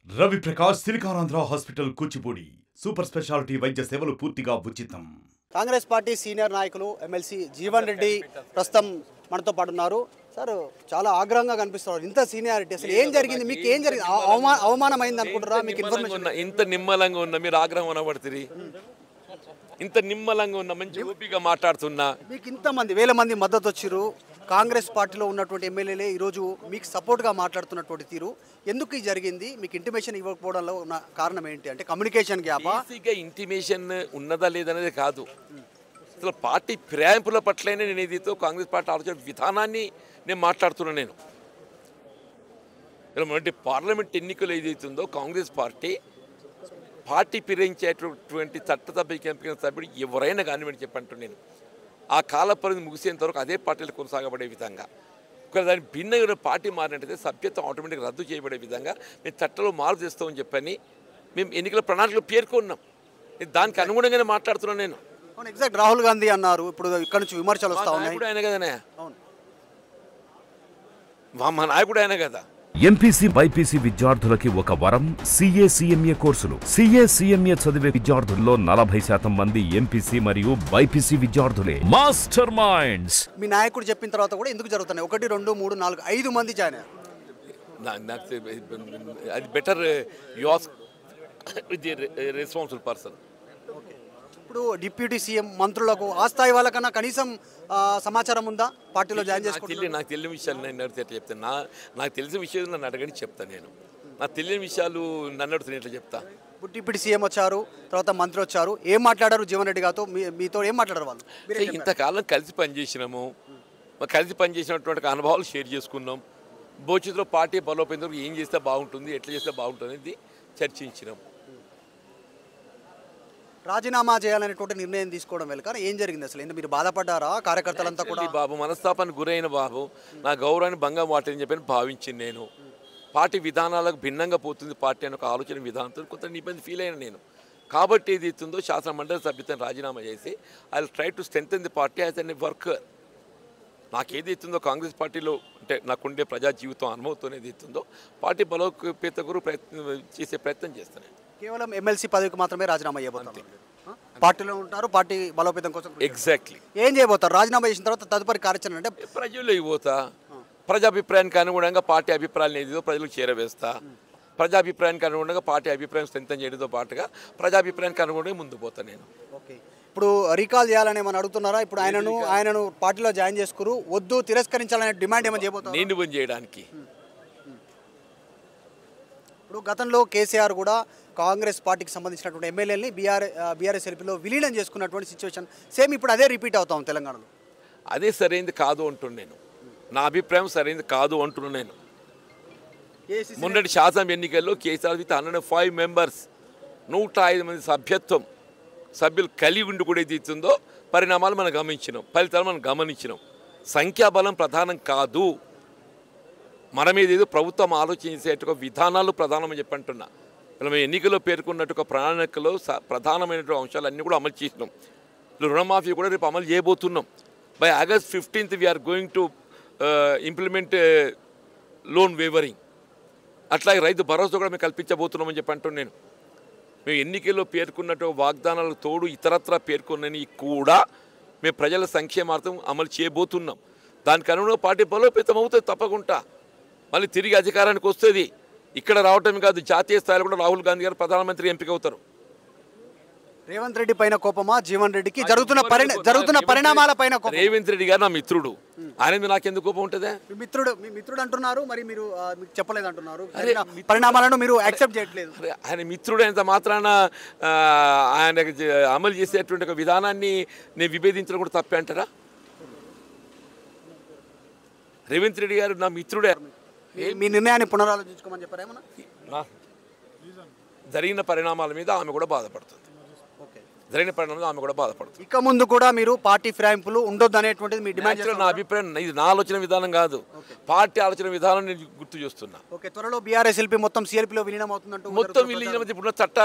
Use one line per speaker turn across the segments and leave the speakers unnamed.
Ravi Prakash Siliconandhra hospital Kuchipudi super speciality వైద్య సేవలు పూర్తిగా ఉచితం.
కాంగ్రెస్ పార్టీ సీనియర్ నాయకులు ఎమ్మెల్సీ జీవన్ రెడ్డి ప్రస్తుతం మనతో పాటు ఉన్నారు. సార్, చాలా ఆగ్రహంగా కనిపిస్తున్నారు. ఇంత సీనియారిటీ, అసలు ఏం జరిగింది? మీకు ఏం జరిగింది? అవమానం అయింది అనుకుంటారా? మీకు ఇన్ఫర్మేషన్
ఇంత నిమ్మలంగా ఉన్న మీరు ఆగ్రహం అనబడుతుంది. ఇంత నిమ్మలంగా ఉన్న మంచి ఓపికగా మాట్లాడుతున్నా
మీకు ఇంతమంది వేల మంది మద్దతు వచ్చారు. కాంగ్రెస్ పార్టీలో ఉన్నటువంటి ఎమ్మెల్యేలే ఈరోజు మీకు సపోర్ట్గా మాట్లాడుతున్నటువంటి తీరు ఎందుకు ఇది జరిగింది? మీకు ఇంటిమేషన్ ఇవ్వకపోవడంలో ఉన్న కారణం ఏంటి? అంటే కమ్యూనికేషన్ గ్యాప్?
ఇంటిమేషన్ ఉన్నదా లేదనేది కాదు, అసలు పార్టీ ఫిరాయింపుల పట్లనే నేను ఏదైతే కాంగ్రెస్ పార్టీ ఆలోచన విధానాన్ని నేను మాట్లాడుతున్నాను. నేను ఇలా పార్లమెంట్ ఎన్నికలు ఏదైతుందో కాంగ్రెస్ పార్టీ ఫిరాయించేటటువంటి చట్టసభ్య ఎంపిక సభ్యుడు ఎవరైనా కానివ్వండి చెప్పంటూ నేను ఆ కాల పరిధి ముగిసేంత వరకు అదే పార్టీలు కొనసాగబడే విధంగా, ఒకవేళ దాని భిన్నంగా పార్టీ మారినట్టయితే సభ్యత్వం ఆటోమేటిక్గా రద్దు చేయబడే విధంగా మేము చట్టంలో మార్పు చేస్తామని చెప్పని మేము ఎన్నికల ప్రణాళికలో పేర్కొన్నాం. దానికి అనుగుణంగానే మాట్లాడుతున్నాను నేను.
ఎగ్జాక్ట్ రాహుల్ గాంధీ అన్నారు, ఇప్పుడు ఇక్కడ నుంచి విమర్శలు వస్తా ఉన్నాయి.
ఆయన కదనే, మా నాయకుడు ఆయన కదా.
ఎంపీసీ బైపీసీ విద్యార్థులకి ఒక వరం CA/CMA కోర్సులు. CA/CMA చదివే విద్యార్థుల్లో 40% మంది ఎంపీసీ మరియు బైపీసీ విద్యార్థులే. Master minds.
మీ నాయకుడు చెప్పిన తర్వాత కూడా ఎందుకు జరుగుతున్నాయి? 1 2 3 4 5 మంది జాయిన్ అయ్యారు.
అది better you ask with the responsible person.
ఇప్పుడు డిప్యూటీ సీఎం మంత్రులకు ఆ స్థాయి వాళ్ళకన్నా కనీసం సమాచారం ఉందా పార్టీలో జాయిన్ చేసుకోవాలి?
నాకు తెలియని విషయాలు నేను అడిగితే చెప్తాను. నాకు తెలిసిన విషయాలు నన్ను అడగని చెప్తాను. నేను నాకు తెలియని విషయాలు నన్ను అడుగుతున్నా ఎట్లా చెప్తా?
ఇప్పుడు డిప్యూటీ సీఎం వచ్చారు, తర్వాత మంత్రి వచ్చారు, ఏం మాట్లాడారు జీవన్ రెడ్డి గారితో? మీతో ఏం మాట్లాడారు వాళ్ళు?
ఇంతకాలం కలిసి పనిచేసినాము, కలిసి పనిచేసినటువంటి అనుభవాలు షేర్ చేసుకున్నాం. భవిష్యత్తులో పార్టీ బలోపేందుకు ఏం చేస్తే బాగుంటుంది, ఎట్లా చేస్తే బాగుంటుంది అనేది చర్చించినాం.
రాజీనామా చేయాలనేటువంటి నిర్ణయం తీసుకోవడం వెనుక ఏం జరిగింది అసలు? ఎందుకు మీరు బాధపడ్డారా? కార్యకర్తలంతా కూడా
బాబు మనస్తాపానికి గురైన బాబు నా గౌరవాన్ని భంగం వాటిని చెప్పని భావించింది. నేను పార్టీ విధానాలకు భిన్నంగా పోతుంది పార్టీ అని ఒక ఆలోచన విధానంతో కొంత ఇబ్బంది ఫీల్ అయినా నేను. కాబట్టి ఏది ఇస్తుందో శాసన మండలి సభ్యత్వం రాజీనామా చేసి I will try to strengthen the party as an worker. నాకేది ఇస్తుందో కాంగ్రెస్ పార్టీలో అంటే నాకుండే ప్రజా జీవితం అనుభవంతో ఏది ఇస్తుందో పార్టీ బలోపేత చేసే ప్రయత్నం చేస్తాను.
కేవలం ఎమ్మెల్సీ పదవికి మాత్రమే రాజీనామా చేయబోతారు? పార్టీలో ఉంటారు, పార్టీ బలోపేతం కోసం.
ఎగ్జాక్ట్లీ.
ఏం చేయబోతారు? రాజీనామా చేసిన తర్వాత తదుపరి కార్యాచరణ అంటే
ప్రజల్లో ఇవ్వతా, ప్రజాభిప్రాయానికి అనుగుణంగా పార్టీ అభిప్రాయాలు ఏదో ప్రజలకు చేరవేస్తా. ప్రజాభిప్రాయానికి అనుగుణంగా పార్టీ అభిప్రాయం స్ట్రెంథెన్ చేయడంతో పాటుగా ప్రజాభిప్రాయానికి అనుగుణంగా ముందుకు పోతాను నేను.
ఓకే, ఇప్పుడు రీకాల్ చేయాలని ఏమని అడుగుతున్నారా? ఇప్పుడు ఆయనను పార్టీలో జాయిన్ చేసుకురు, వద్దు తిరస్కరించాలనే డిమాండ్ ఏమైనా చేయబోతారు?
నేను పని చేయడానికి.
ఇప్పుడు గతంలో కేసీఆర్ కూడా కాంగ్రెస్ పార్టీకి సంబంధించినటువంటి ఎమ్మెల్యేని బీఆర్ఎస్ ఎల్పీలో విలీనం చేసుకున్నటువంటి సిచ్యువేషన్ సేమ్ ఇప్పుడు అదే రిపీట్ అవుతాం తెలంగాణలో.
అదే సరైనది కాదు అంటున్నాను నేను. నా అభిప్రాయం సరైనది కాదు అంటున్నాను నేను. మొన్నటి శాసన ఎన్నికల్లో కేసీఆర్ విత్ 105 మెంబర్స్ 105 మంది సభ్యులు కలిగి ఉండి కూడా ఏది ఇస్తుందో పరిణామాలు మనం గమనించినాం, ఫలితాలు మనం గమనించినాం. సంఖ్యాబలం ప్రధానం కాదు, మన మీద ఏదో ప్రభుత్వం ఆలోచించేట్టుగా విధానాలు ప్రధానమని చెప్పంటున్నా. మేము ఎన్నికల్లో పేర్కొన్నట్టు ప్రణాళికలో ప్రధానమైనటువంటి అంశాలన్నీ కూడా అమలు చేసినాం. రుణమాఫీ కూడా రేపు అమలు చేయబోతున్నాం. By August 15th we are going to implement loan waiving. అట్లాగే రైతు భరోసా కూడా మేము కల్పించబోతున్నామని చెప్పంటున్నాను నేను. మేము ఎన్నికల్లో పేర్కొన్నట్టు వాగ్దానాలకు తోడు ఇతరత్రా పేర్కొన్నని కూడా మేము ప్రజల సంక్షేమార్థం అమలు చేయబోతున్నాం. దానికి అనుగుణంగా పార్టీ బలోపేతం అవుతుంది తప్పకుండా. మళ్ళీ తిరిగి అధికారానికి వస్తుంది. ఇక్కడ రావటమే కాదు, జాతీయ స్థాయిలో కూడా రాహుల్ గాంధీ గారు ప్రధానమంత్రి ఎంపిక అవుతారు.
రేవంత్ రెడ్డి పైన కోపమా జీవన్ రెడ్డికి? జరుగుతున్న పరిణామాల పైన కోపం.
రేవంత్ రెడ్డి గారు నా మిత్రుడు, ఆయన మీద నాకెందుకు కోపం ఉంటుంది?
మీ మిత్రుడు అంటున్నారు, మరి మీరు మీకు చెప్పలేదు అంటున్నారు. పరిణామాలను మీరు యాక్సెప్ట్ చేయట్లేదు.
ఆయన మిత్రుడు అయినంత మాత్రాన ఆయన అమలు చేసేటువంటి ఒక విధానాన్ని నేను విభేదించడం కూడా తప్పే అంటారా? రేవంత్ రెడ్డి గారు నా మిత్రుడే.
మీ నిర్ణయాన్ని పునరాలోచించుకోమని చెప్పారేమన్నా?
జరిగిన పరిణామాల మీద ఆమె కూడా బాధపడుతుంది.
ఇక ముందు కూడా మీరు పార్టీ ఫిరాయింపులు ఉండొద్దు అనేటువంటిది మీ డిమాండ్?
నా అభిప్రాయం, ఇది నా ఆలోచన విధానం కాదు, పార్టీ ఆలోచన విధానం నేను గుర్తు చేస్తున్నా.
ఓకే, త్వరలో బీఆర్ఎస్ ఎల్పీ మొత్తం సిఎల్పీలో విలీనం అవుతుందంటూ?
మొత్తం విలీనం ఇప్పుడు చట్ట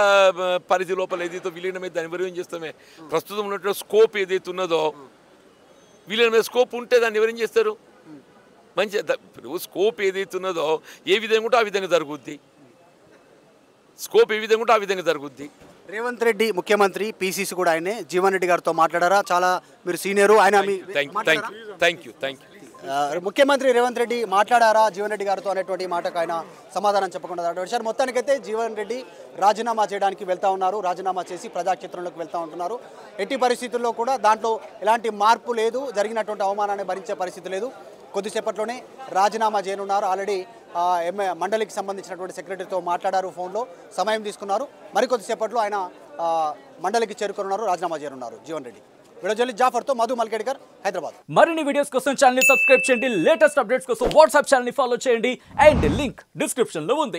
పరిధి లోపల ఏదైతే విలీనమైతే దాన్ని వివరం చేస్తామే. ప్రస్తుతం ఉన్నటువంటి స్కోప్ ఏదైతే ఉన్నదో విలీనమైన స్కోప్ ఉంటే దాన్ని ఎవరేం చేస్తారు? మంచి స్కోప్ ఏదైతే ఉన్నదో ఏ విధంగా ఉంటే ఆ విధంగా జరుగుద్ది. స్కోప్ ఏ విధంగా ఉంటే ఆ విధంగా జరుగుద్ది.
రేవంత్ రెడ్డి ముఖ్యమంత్రి, పీసీసీ కూడా ఆయనే, జీవన్ రెడ్డి గారితో మాట్లాడారా? చాలా మీరు సీనియరు, ఆయన
థ్యాంక్ యూ.
ముఖ్యమంత్రి రేవంత్ రెడ్డి మాట్లాడారా జీవన్ రెడ్డి గారితో అనేటువంటి మాటకు ఆయన సమాధానం చెప్పకుండా సార్ మొత్తానికైతే జీవన్ రెడ్డి రాజీనామా చేయడానికి వెళ్తా ఉన్నారు. రాజీనామా చేసి ప్రజాక్షేత్రంలోకి వెళ్తా ఉంటున్నారు. ఎట్టి పరిస్థితుల్లో కూడా దాంట్లో ఎలాంటి మార్పు లేదు, జరిగినటువంటి అవమానాన్ని భరించే పరిస్థితి లేదు. కొద్దిసేపట్లోనే రాజీనామా చేయనున్నారు. ఆల్రెడీ మండలికి సంబంధించినటువంటి సెక్రటరీతో మాట్లాడారు, ఫోన్లో సమయం తీసుకున్నారు. మరికొద్దిసేపట్లో ఆయన మండలికి చేరుకున్నారు, రాజీనామా చేయనున్నారు జీవన్ రెడ్డి. వీడియో జాఫర్తో మధు మల్కేడ్కర్, హైదరాబాద్.
మరిన్ని వీడియోస్ కోసం ఛానల్ ని సబ్స్క్రైబ్ చేయండి, లేటెస్ట్ అప్డేట్స్ కోసం వాట్సాప్ ఛానల్ ని ఫాలో చేయండి అండ్ లింక్ డిస్క్రిప్షన్ లో ఉంది.